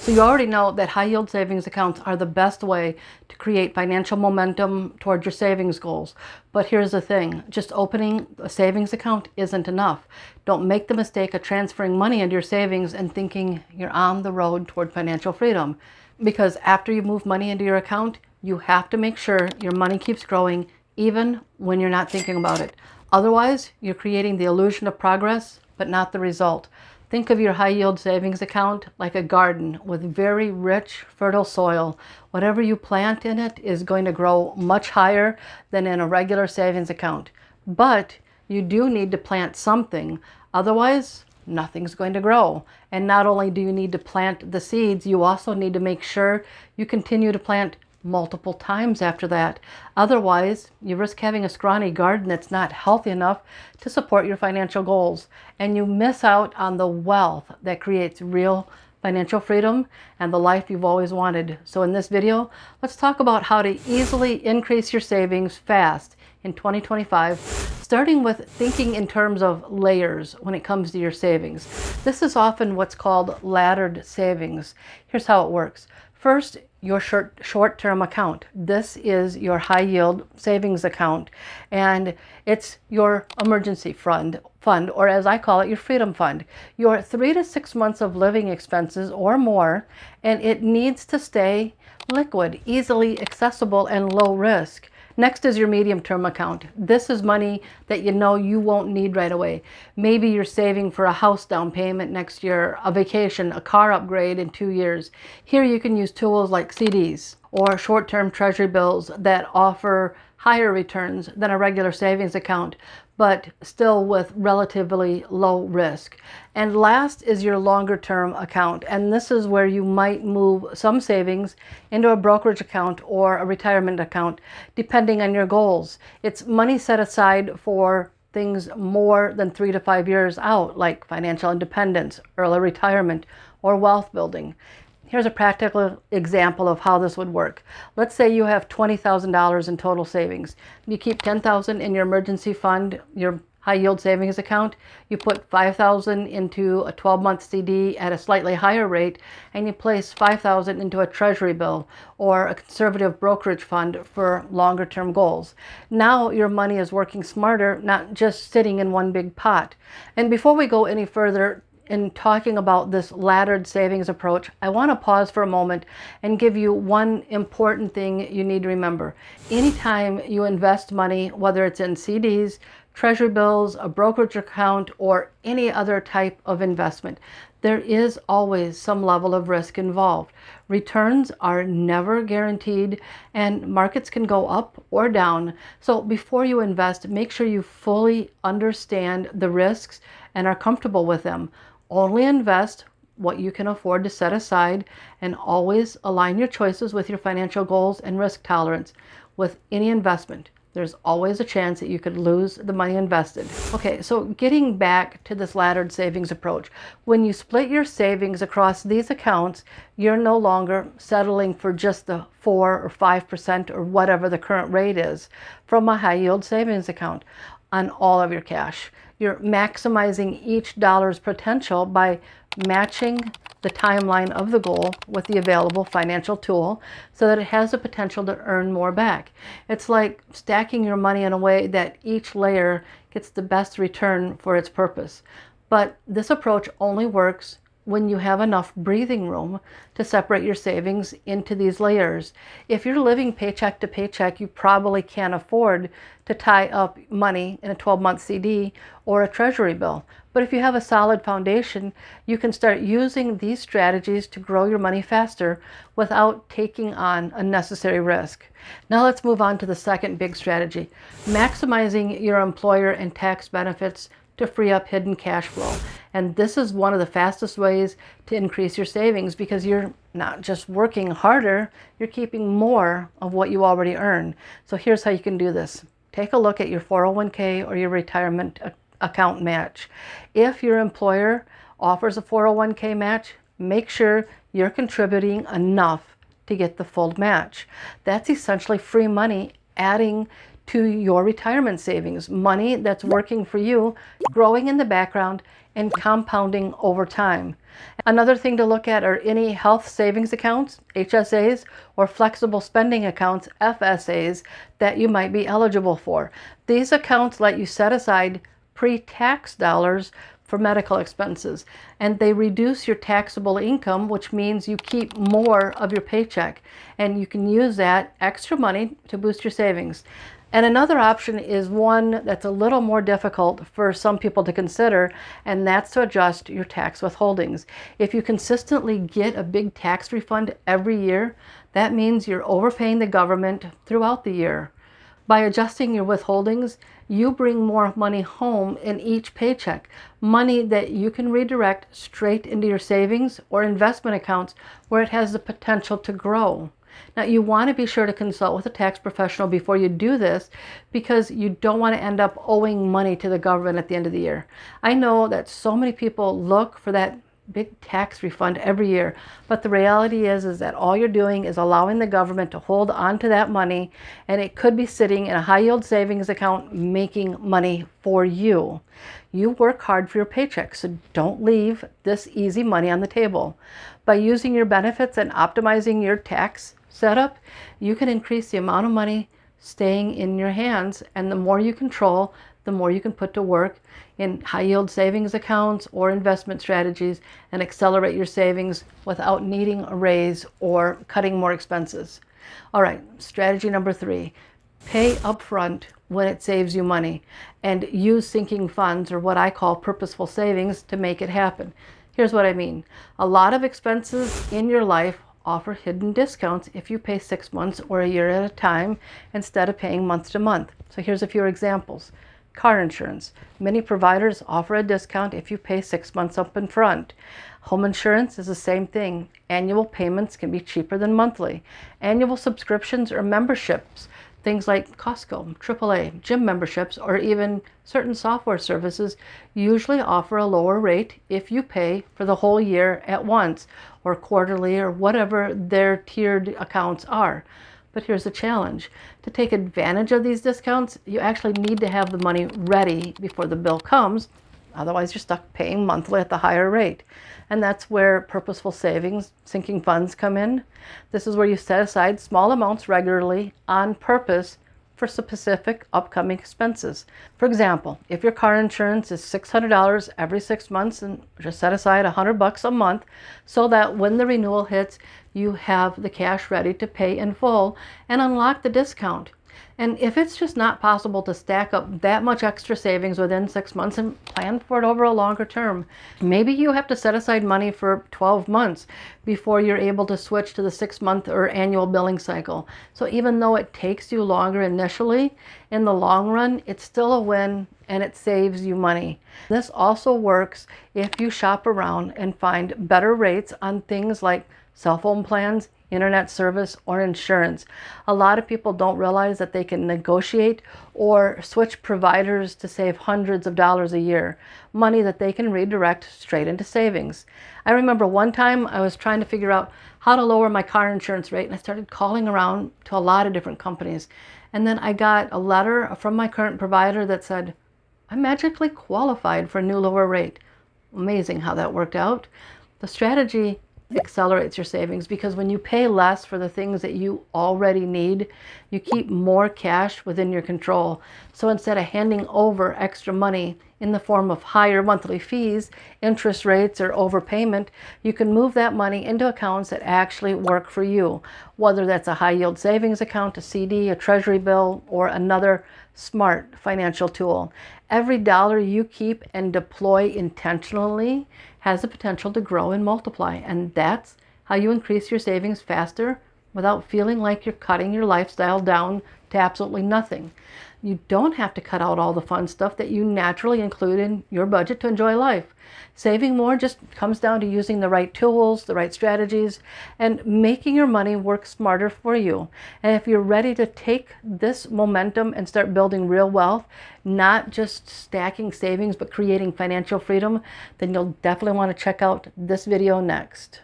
So you already know that high yield savings accounts are the best way to create financial momentum towards your savings goals. But here's the thing, just opening a savings account isn't enough. Don't make the mistake of transferring money into your savings and thinking you're on the road toward financial freedom. Because after you move money into your account, you have to make sure your money keeps growing even when you're not thinking about it. Otherwise, you're creating the illusion of progress, but not the result. Think of your high yield savings account like a garden with very rich, fertile soil. Whatever you plant in it is going to grow much higher than in a regular savings account. But you do need to plant something. Otherwise, nothing's going to grow. And not only do you need to plant the seeds, you also need to make sure you continue to plant multiple times after that. Otherwise, you risk having a scrawny garden that's not healthy enough to support your financial goals, and you miss out on the wealth that creates real financial freedom and the life you've always wanted. So in this video, let's talk about how to easily increase your savings fast in 2025, starting with thinking in terms of layers when it comes to your savings. This is often what's called laddered savings. Here's how it works. First, your short-term account. This is your high yield savings account, and it's your emergency fund, or as I call it, your freedom fund. Your 3 to 6 months of living expenses or more, and it needs to stay liquid, easily accessible, and low risk. Next is your medium-term account. This is money that you know you won't need right away. Maybe you're saving for a house down payment next year, a vacation, a car upgrade in 2 years. Here you can use tools like CDs or short-term treasury bills that offer higher returns than a regular savings account, but still with relatively low risk. And last is your longer term account. And this is where you might move some savings into a brokerage account or a retirement account, depending on your goals. It's money set aside for things more than 3 to 5 years out, like financial independence, early retirement, or wealth building. Here's a practical example of how this would work. Let's say you have $20,000 in total savings. You keep $10,000 in your emergency fund, your high yield savings account. You put $5,000 into a 12-month CD at a slightly higher rate, and you place $5,000 into a treasury bill or a conservative brokerage fund for longer term goals. Now your money is working smarter, not just sitting in one big pot. And before we go any further, in talking about this laddered savings approach, I want to pause for a moment and give you one important thing you need to remember. Anytime you invest money, whether it's in CDs, treasury bills, a brokerage account, or any other type of investment, there is always some level of risk involved. Returns are never guaranteed, and markets can go up or down. So before you invest, make sure you fully understand the risks and are comfortable with them. Only invest what you can afford to set aside, and always align your choices with your financial goals and risk tolerance. With any investment, there's always a chance that you could lose the money invested. Okay, so getting back to this laddered savings approach, when you split your savings across these accounts, you're no longer settling for just the 4 or 5% or whatever the current rate is from a high yield savings account on all of your cash. You're maximizing each dollar's potential by matching the timeline of the goal with the available financial tool so that it has the potential to earn more back. It's like stacking your money in a way that each layer gets the best return for its purpose. But this approach only works when you have enough breathing room to separate your savings into these layers. If you're living paycheck to paycheck, you probably can't afford to tie up money in a 12-month CD or a treasury bill. But if you have a solid foundation, you can start using these strategies to grow your money faster without taking on unnecessary risk. Now let's move on to the second big strategy, maximizing your employer and tax benefits to free up hidden cash flow. And this is one of the fastest ways to increase your savings, because you're not just working harder, you're keeping more of what you already earn. So here's how you can do this. Take a look at your 401k or your retirement account match. If your employer offers a 401k match, make sure you're contributing enough to get the full match. That's essentially free money adding to your retirement savings, money that's working for you, growing in the background and compounding over time. Another thing to look at are any health savings accounts, HSAs, or flexible spending accounts, FSAs, that you might be eligible for. These accounts let you set aside pre-tax dollars for medical expenses, and they reduce your taxable income, which means you keep more of your paycheck, and you can use that extra money to boost your savings. And another option is one that's a little more difficult for some people to consider, and that's to adjust your tax withholdings. If you consistently get a big tax refund every year, that means you're overpaying the government throughout the year. By adjusting your withholdings, you bring more money home in each paycheck, money that you can redirect straight into your savings or investment accounts where it has the potential to grow. Now, you want to be sure to consult with a tax professional before you do this, because you don't want to end up owing money to the government at the end of the year. I know that so many people look for that big tax refund every year, but the reality is that all you're doing is allowing the government to hold on to that money, and it could be sitting in a high yield savings account making money for you. You work hard for your paycheck, so don't leave this easy money on the table. By using your benefits and optimizing your tax setup, you can increase the amount of money staying in your hands, and the more you control, the more you can put to work in high yield savings accounts or investment strategies and accelerate your savings without needing a raise or cutting more expenses. All right, strategy number 3, pay upfront when it saves you money, and use sinking funds, or what I call purposeful savings, to make it happen. Here's what I mean. A lot of expenses in your life offer hidden discounts if you pay 6 months or a year at a time instead of paying month to month. So here's a few examples. Car insurance. Many providers offer a discount if you pay 6 months up in front. Home insurance is the same thing. Annual payments can be cheaper than monthly. Annual subscriptions or memberships, things like Costco, AAA, gym memberships, or even certain software services, usually offer a lower rate if you pay for the whole year at once, or quarterly, or whatever their tiered accounts are. But here's the challenge. To take advantage of these discounts, you actually need to have the money ready before the bill comes. Otherwise, you're stuck paying monthly at the higher rate. And that's where purposeful savings, sinking funds, come in. This is where you set aside small amounts regularly on purpose for specific upcoming expenses. For example, if your car insurance is $600 every 6 months, and just set aside $100 a month so that when the renewal hits, you have the cash ready to pay in full and unlock the discount. And if it's just not possible to stack up that much extra savings within 6 months, and plan for it over a longer term, maybe you have to set aside money for 12 months before you're able to switch to the 6-month or annual billing cycle. So even though it takes you longer initially, in the long run, it's still a win and it saves you money. This also works if you shop around and find better rates on things like cell phone plans, internet service, or insurance. A lot of people don't realize that they can negotiate or switch providers to save hundreds of dollars a year, money that they can redirect straight into savings. I remember one time I was trying to figure out how to lower my car insurance rate, and I started calling around to a lot of different companies. And then I got a letter from my current provider that said, I'm magically qualified for a new lower rate. Amazing how that worked out. The strategy accelerates your savings, because when you pay less for the things that you already need, you keep more cash within your control. So instead of handing over extra money in the form of higher monthly fees, interest rates, or overpayment, you can move that money into accounts that actually work for you, whether that's a high yield savings account, a CD, a treasury bill, or another smart financial tool. Every dollar you keep and deploy intentionally has the potential to grow and multiply, and that's how you increase your savings faster without feeling like you're cutting your lifestyle down to absolutely nothing. You don't have to cut out all the fun stuff that you naturally include in your budget to enjoy life. Saving more just comes down to using the right tools, the right strategies, and making your money work smarter for you. And if you're ready to take this momentum and start building real wealth, not just stacking savings, but creating financial freedom, then you'll definitely want to check out this video next.